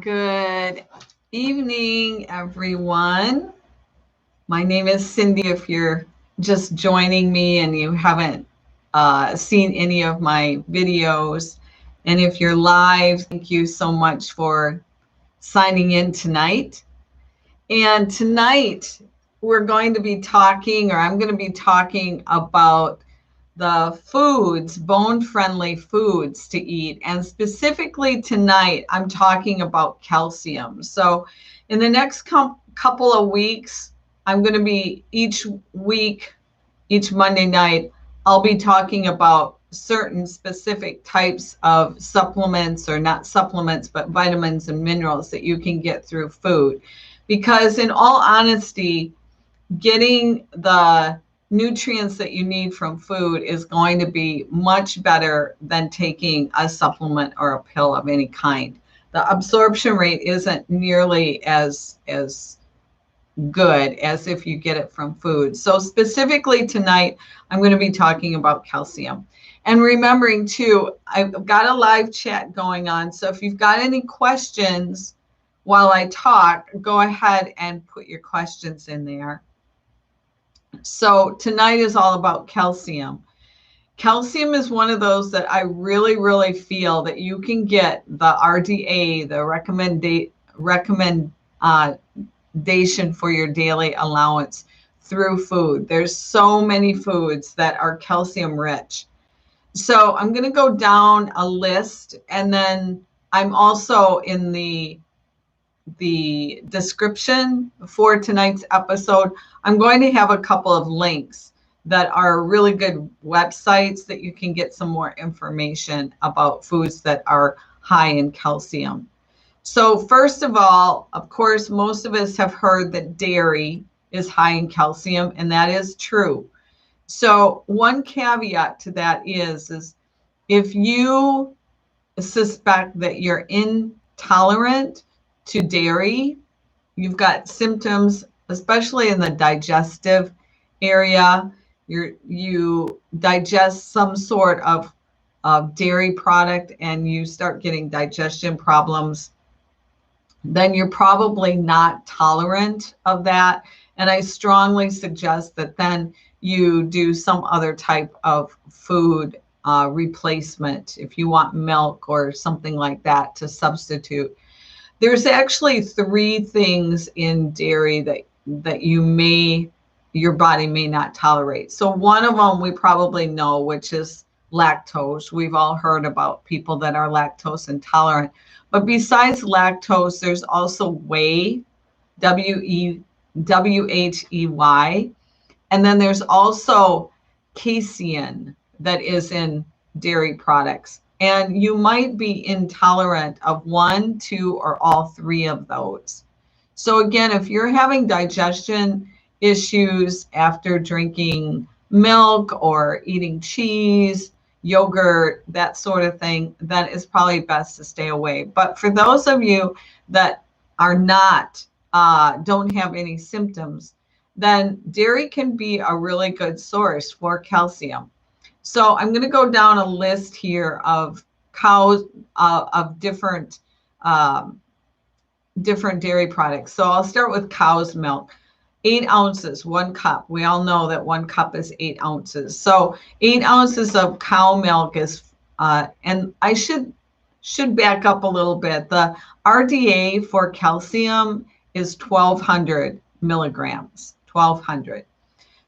Good evening, everyone. My name is Cindy. If you're just joining me and you haven't seen any of my videos, and if you're live, thank you so much for signing in tonight. And tonight, we're going to be talking, or I'm going to be talking about the foods, bone-friendly foods to eat. And specifically tonight, I'm talking about calcium. So in the next couple of weeks, I'm going to be each week, each Monday night, I'll be talking about certain specific types of supplements, or not supplements, but vitamins and minerals that you can get through food. Because in all honesty, getting the nutrients that you need from food is going to be much better than taking a supplement or a pill of any kind. The absorption rate isn't nearly as good as if you get it from food. So specifically tonight, I'm going to be talking about calcium. And remembering too, I've got a live chat going on. So if you've got any questions while I talk, go ahead and put your questions in there. So tonight is all about calcium. Calcium is one of those that I really feel that you can get the RDA, the recommendation for your daily allowance through food. There's so many foods that are calcium rich. So I'm going to go down a list, and then I'm also in the description for tonight's episode, I'm going to have a couple of links that are really good websites that you can get some more information about foods that are high in calcium. So first of all, of course, most of us have heard that dairy is high in calcium, and that is true. So one caveat to that is if you suspect that you're intolerant to dairy, you've got symptoms, especially in the digestive area, you digest some sort of dairy product and you start getting digestion problems, then you're probably not tolerant of that. And I strongly suggest that then you do some other type of food replacement if you want milk or something like that to substitute. There's actually 3 things in dairy that your body may not tolerate. So one of them we probably know, which is lactose. We've all heard about people that are lactose intolerant. But besides lactose, there's also whey, W-H-E-Y. And then there's also casein that is in dairy products. And you might be intolerant of 1, 2, or all 3 of those. So again, if you're having digestion issues after drinking milk or eating cheese, yogurt, that sort of thing, then it's probably best to stay away. But for those of you that are not, don't have any symptoms, then dairy can be a really good source for calcium. So I'm going to go down a list here of cows, of different dairy products. So I'll start with cow's milk. 8 ounces, 1 cup. We all know that 1 cup is 8 ounces. So 8 ounces of cow milk is, and I should back up a little bit. The RDA for calcium is 1,200 milligrams, 1,200.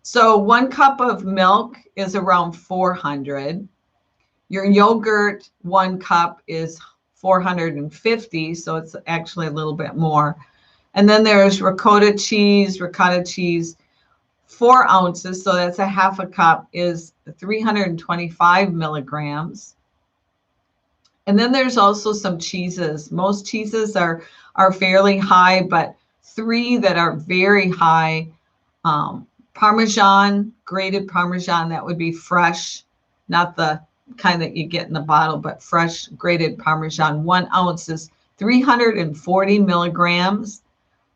So 1 cup of milk is around 400. Your yogurt, 1 cup is 450, so it's actually a little bit more. And then there's ricotta cheese, 4 ounces, so that's a half a cup, is 325 milligrams. And then there's also some cheeses. Most cheeses are fairly high, but 3 that are very high, Parmesan, grated Parmesan, that would be fresh, not the kind that you get in the bottle, but fresh grated Parmesan. 1 ounce is 340 milligrams.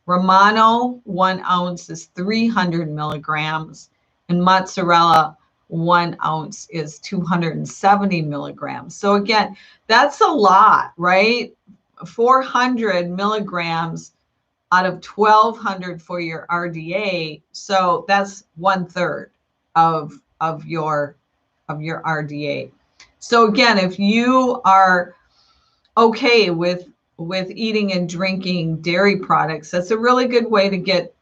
Romano, 1 ounce is 300 milligrams. And mozzarella, 1 ounce is 270 milligrams. So again, that's a lot, right? 400 milligrams out of 1200 for your RDA. So that's 1/3 of your RDA. So again, if you are okay with eating and drinking dairy products, that's a really good way to get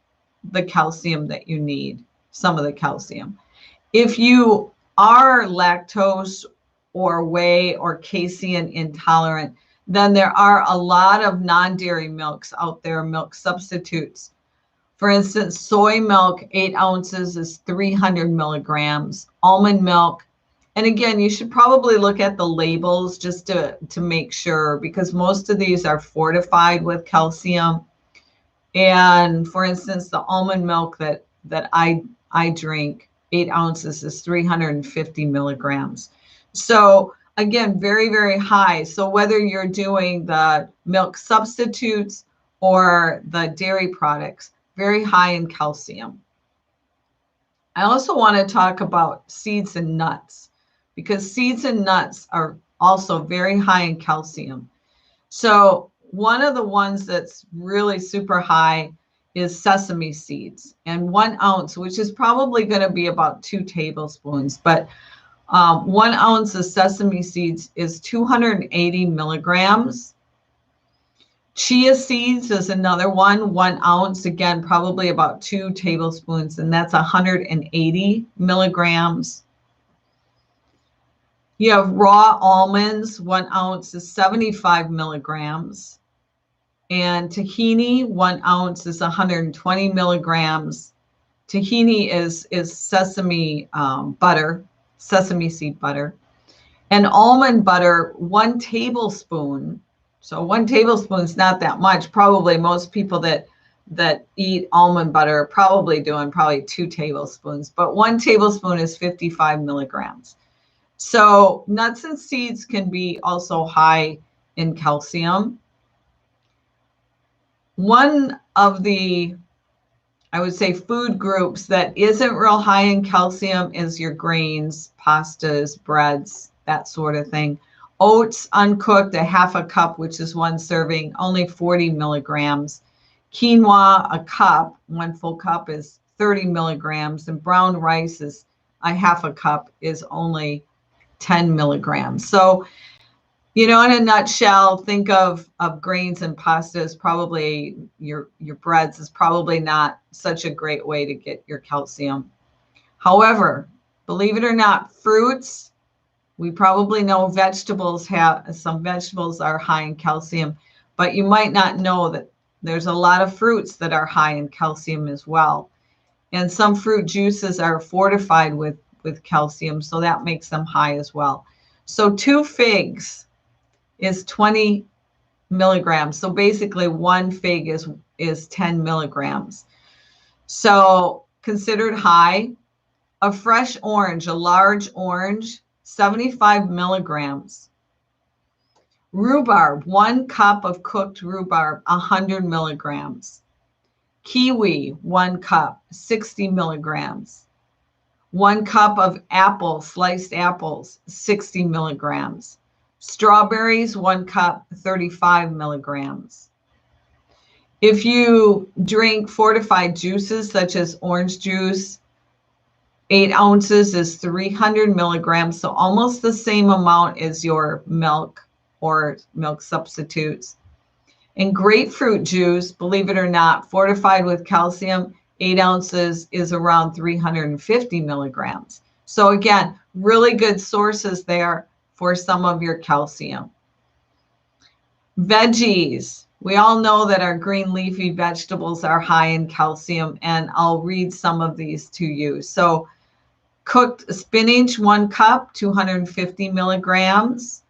the calcium that you need, some of the calcium. If you are lactose or whey or casein intolerant, then there are a lot of non-dairy milks out there, milk substitutes. For instance, soy milk, 8 ounces is 300 milligrams. Almond milk, and again, you should probably look at the labels just to make sure, because most of these are fortified with calcium. And for instance, the almond milk that I drink, 8 ounces is 350 milligrams. So again, very, very high. So whether you're doing the milk substitutes or the dairy products, very high in calcium. I also want to talk about seeds and nuts, because seeds and nuts are also very high in calcium. So one of the ones that's really super high is sesame seeds, and 1 ounce, which is probably going to be about 2 tablespoons, but 1 ounce of sesame seeds is 280 milligrams. Chia seeds is another one, 1 ounce, again, probably about 2 tablespoons, and that's 180 milligrams. You have raw almonds, 1 ounce is 75 milligrams. And tahini, 1 ounce is 120 milligrams. Tahini is sesame butter, sesame seed butter. And almond butter, 1 tablespoon. So 1 tablespoon is not that much. Probably most people that eat almond butter are probably doing 2 tablespoons. But 1 tablespoon is 55 milligrams. So nuts and seeds can be also high in calcium. One of the, I would say, food groups that isn't real high in calcium is your grains, pastas, breads, that sort of thing. Oats, uncooked, a half a cup, which is 1 serving, only 40 milligrams. Quinoa, a cup, 1 full cup is 30 milligrams. And brown rice is a half a cup, is only 10 milligrams. So, in a nutshell, think of grains and pastas. Probably your breads is probably not such a great way to get your calcium. However, believe it or not, fruits, we probably know some vegetables are high in calcium, but you might not know that there's a lot of fruits that are high in calcium as well. And some fruit juices are fortified with calcium, so that makes them high as well. So 2 figs is 20 milligrams. So basically 1 fig is 10 milligrams. So considered high. A fresh orange, a large orange, 75 milligrams. Rhubarb, 1 cup of cooked rhubarb, 100 milligrams. Kiwi, 1 cup, 60 milligrams. 1 cup of sliced apples, 60 milligrams. Strawberries, 1 cup, 35 milligrams. If you drink fortified juices such as orange juice, 8 ounces is 300 milligrams, so almost the same amount as your milk or milk substitutes. And grapefruit juice, believe it or not, fortified with calcium, 8 ounces is around 350 milligrams. So again, really good sources there for some of your calcium. Veggies. We all know that our green leafy vegetables are high in calcium, and I'll read some of these to you. So cooked spinach, 1 cup, 250 milligrams.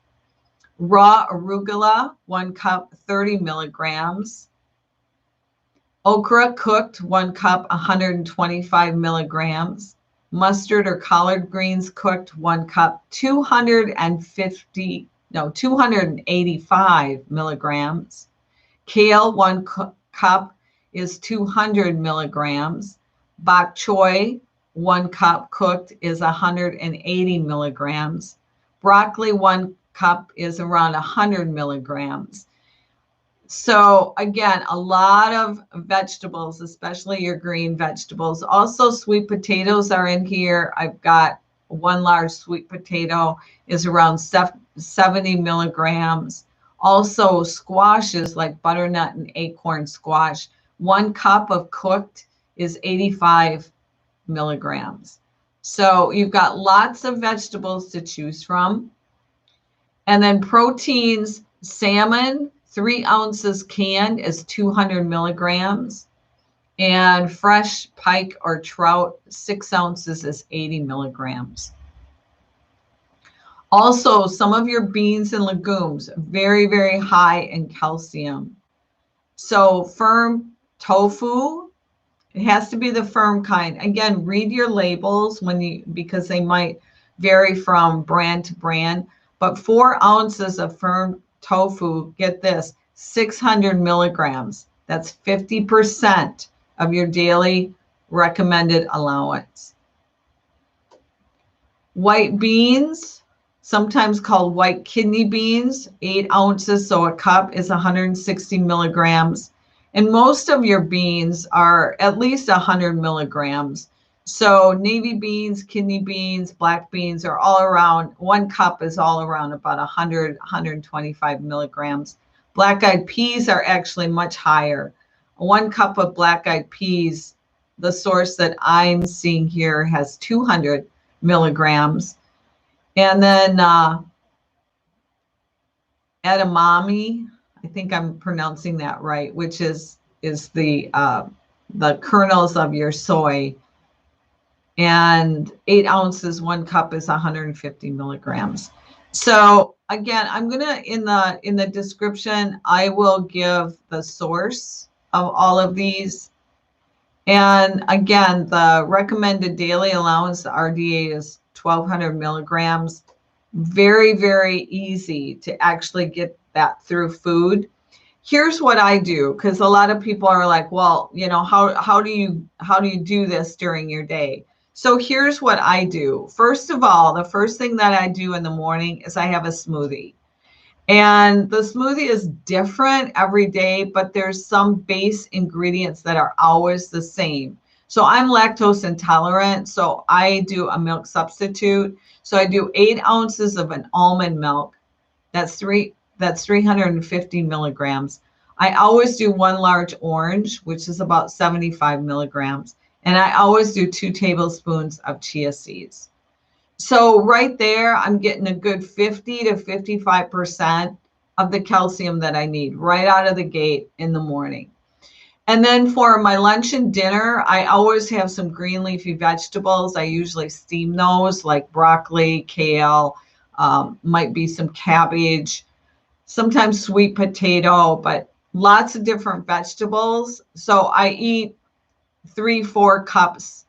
Raw arugula, 1 cup, 30 milligrams. Okra cooked, 1 cup, 125 milligrams. Mustard or collard greens cooked, 1 cup, 285 milligrams. Kale, 1 cup is 200 milligrams. Bok choy, 1 cup cooked is 180 milligrams. Broccoli, 1 cup is around 100 milligrams. So again, a lot of vegetables, especially your green vegetables. Also, sweet potatoes are in here. I've got one large sweet potato is around 70 milligrams. Also, squashes like butternut and acorn squash. 1 cup of cooked is 85 milligrams. So you've got lots of vegetables to choose from. And then proteins, salmon, 3 ounces canned is 200 milligrams. And fresh pike or trout, 6 ounces is 80 milligrams. Also, some of your beans and legumes, very, very high in calcium. So firm tofu, it has to be the firm kind. Again, read your labels because they might vary from brand to brand. But 4 ounces of firm tofu, get this, 600 milligrams. That's 50% of your daily recommended allowance. White beans, sometimes called white kidney beans, 8 ounces, so a cup is 160 milligrams. And most of your beans are at least 100 milligrams. So navy beans, kidney beans, black beans are all around, 1 cup is all around about 100, 125 milligrams. Black-eyed peas are actually much higher. 1 cup of black-eyed peas, the source that I'm seeing here has 200 milligrams. And then edamame, I think I'm pronouncing that right, which is the kernels of your soy. And 8 ounces, 1 cup is 150 milligrams. So again, I'm gonna in the description, I will give the source of all of these. And again, the recommended daily allowance, the RDA, is 1,200 milligrams. Very, very easy to actually get that through food. Here's what I do, because a lot of people are like, well, you know, how do you do this during your day? So here's what I do. First of all, the first thing that I do in the morning is I have a smoothie. And the smoothie is different every day, but there's some base ingredients that are always the same. So I'm lactose intolerant, so I do a milk substitute. So I do 8 ounces of an almond milk. That's 350 milligrams. I always do 1 large orange, which is about 75 milligrams. And I always do 2 tablespoons of chia seeds. So right there, I'm getting a good 50 to 55% of the calcium that I need right out of the gate in the morning. And then for my lunch and dinner, I always have some green leafy vegetables. I usually steam those, like broccoli, kale, might be some cabbage, sometimes sweet potato, but lots of different vegetables. So I eat 3-4 cups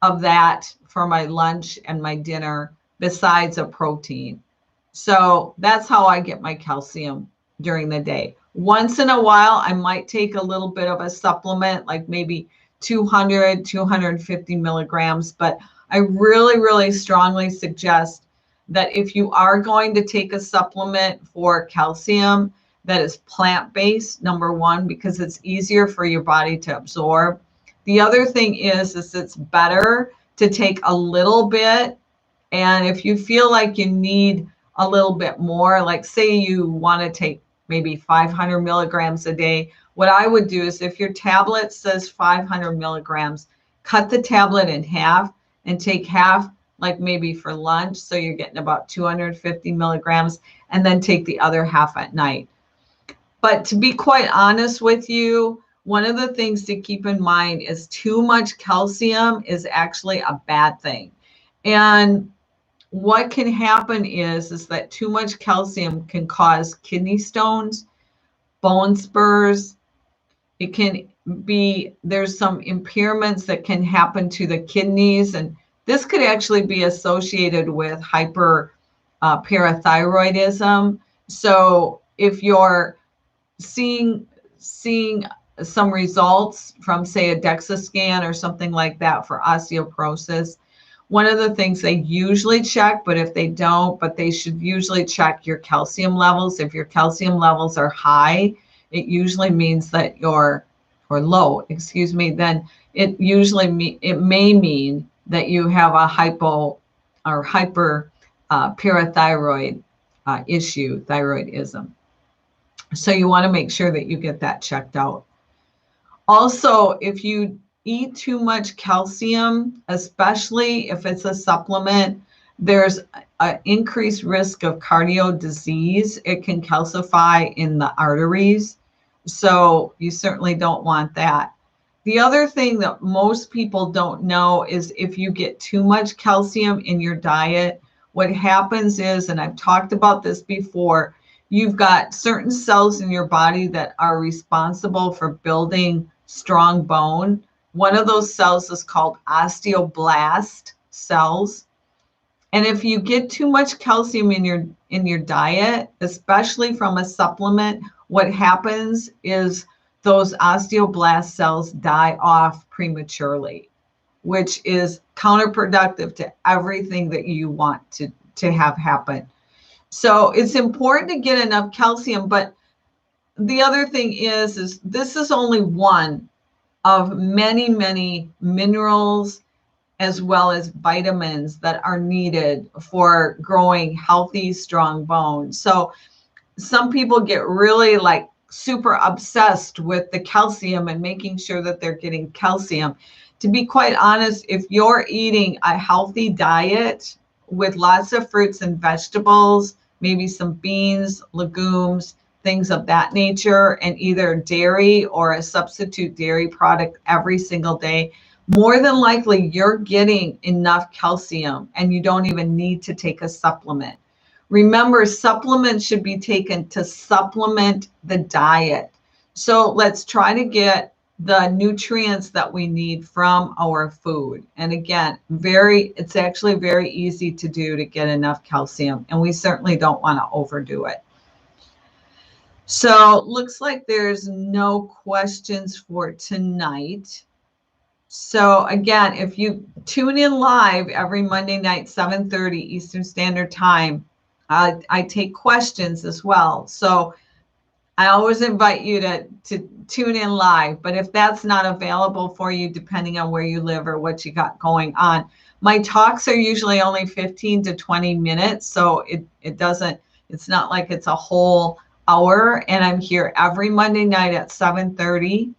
of that for my lunch and my dinner, besides a protein. So that's how I get my calcium during the day. Once in a while, I might take a little bit of a supplement, like maybe 200, 250 milligrams. But I really, really strongly suggest that if you are going to take a supplement for calcium, that is plant-based, number one, because it's easier for your body to absorb. The other thing is it's better to take a little bit. And if you feel like you need a little bit more, like say you want to take maybe 500 milligrams a day, what I would do is if your tablet says 500 milligrams, cut the tablet in half and take half, like maybe for lunch. So you're getting about 250 milligrams, and then take the other half at night. But to be quite honest with you, one of the things to keep in mind is too much calcium is actually a bad thing. And what can happen is that too much calcium can cause kidney stones, bone spurs. It can be, there's some impairments that can happen to the kidneys. And this could actually be associated with hyperparathyroidism. So if you're seeing some results from, say, a DEXA scan or something like that for osteoporosis, one of the things they usually check, but if they don't, but they should usually check your calcium levels. If your calcium levels are high, it usually means that you're, or low, excuse me, then it usually it may mean that you have a hypo or hyper parathyroid issue, thyroidism. So you want to make sure that you get that checked out. Also, if you eat too much calcium, especially if it's a supplement, there's an increased risk of cardio disease. It can calcify in the arteries. So you certainly don't want that. The other thing that most people don't know is if you get too much calcium in your diet, what happens is, and I've talked about this before, you've got certain cells in your body that are responsible for building strong bone. One of those cells is called osteoblast cells. And if you get too much calcium in your diet, especially from a supplement, what happens is those osteoblast cells die off prematurely, which is counterproductive to everything that you want to have happen. So it's important to get enough calcium, but the other thing is this is only one of many, many minerals as well as vitamins that are needed for growing healthy, strong bones. So some people get really like super obsessed with the calcium and making sure that they're getting calcium. To be quite honest, if you're eating a healthy diet with lots of fruits and vegetables, maybe some beans, legumes, things of that nature, and either dairy or a substitute dairy product every single day, more than likely you're getting enough calcium and you don't even need to take a supplement. Remember, supplements should be taken to supplement the diet. So let's try to get the nutrients that we need from our food. And again, it's actually very easy to do to get enough calcium, and we certainly don't want to overdo it. So looks like there's no questions for tonight. So again, if you tune in live every Monday night, 7:30 Eastern Standard Time, I take questions as well. So I always invite you to tune in live. But if that's not available for you, depending on where you live or what you got going on, my talks are usually only 15 to 20 minutes. So it's not like it's a whole hour. And I'm here every Monday night at 7:30.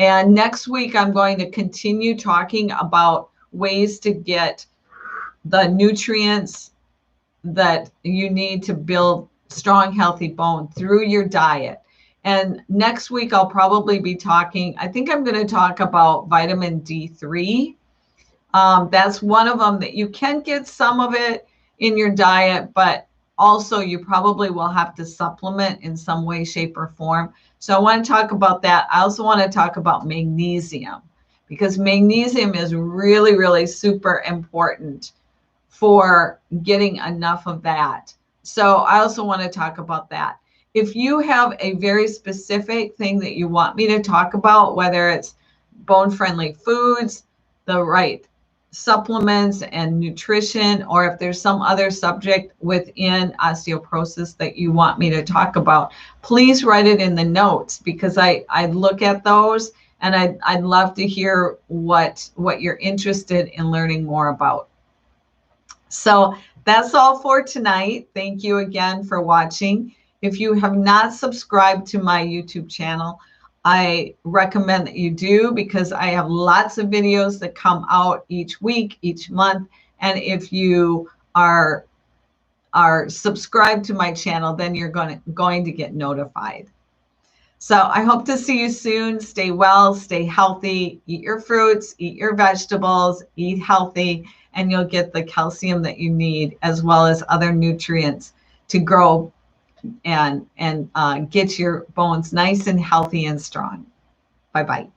And next week, I'm going to continue talking about ways to get the nutrients that you need to build strong, healthy bone through your diet. And next week, I'll probably be talking, I think I'm going to talk about vitamin D3. That's one of them that you can get some of it in your diet, but also you probably will have to supplement in some way, shape, or form. So I want to talk about that. I also want to talk about magnesium, because magnesium is really, really super important for getting enough of that. So I also want to talk about that. If you have a very specific thing that you want me to talk about, whether it's bone-friendly foods, the right supplements and nutrition, or if there's some other subject within osteoporosis that you want me to talk about, please write it in the notes, because I look at those and I'd love to hear what you're interested in learning more about. So that's all for tonight. Thank you again for watching. If you have not subscribed to my YouTube channel, I recommend that you do, because I have lots of videos that come out each week, each month. And if you are subscribed to my channel, then you're going to get notified. So I hope to see you soon. Stay well, stay healthy, eat your fruits, eat your vegetables, eat healthy, and you'll get the calcium that you need, as well as other nutrients to grow and get your bones nice and healthy and strong. Bye-bye.